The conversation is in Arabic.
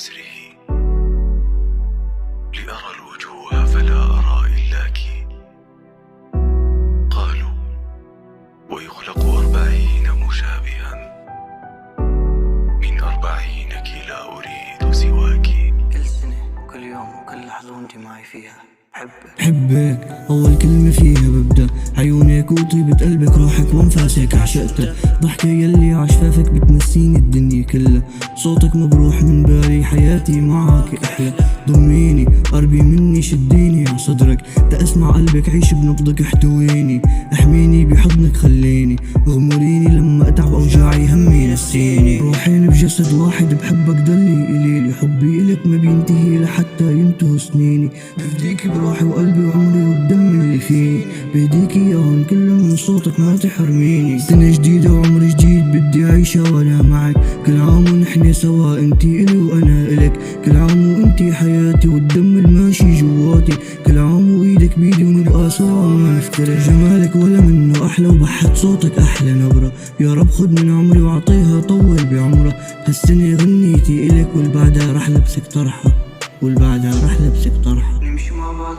أسره، لأرى الوجوه فلا أرى إلاك. قالوا ويخلق 40 مشابها، من 40 لا أريد سواك. كل سنة كل يوم كل لحظة وانت معي فيها حبك أول كلمة فيها ببدأ، عيونك وطيبة قلبك روحك وانفاسك عشقتك، ضحكة يلي عشفافك بتنسيني الدنيا كلها، صوتك مبروح من بالي حياتي معاك أحلى. ضميني قربي مني شديني عصدرك، تأسمع قلبك عيش بنبضك احتويني، احميني بحضنك خليني، اغمريني لما اتعب اوجاعي همي نسيني. روحين بجسد واحد بحبك ضلي إليلي، حبي إلك ما بينتهي لحتى ينتهوا سنيني، بفديكي بروحي وقلبي وعمري والدم اللي فيني، بهديكي اياهم كلهم من صوتك ما تحرميني. سنة جديدة وعمر جديد بدي اعيشها وانا معك، كل عام ونحن سوا انتي إلي وانا إلك، كل عام وانتي حياتي والدم الماشي جواتي، كل عام وايدك بيدي ونبقى سوا وما نفترق. جمالك ولا منه احلى وبحت صوتك احلى نبرة، يا رب خد من عمري واعطيها طول بعمره. هالسنة غنيتي إلك والبعدها رح لبسك طرحة، والبعدها رح لبسك طرحة. نمشي مع بعض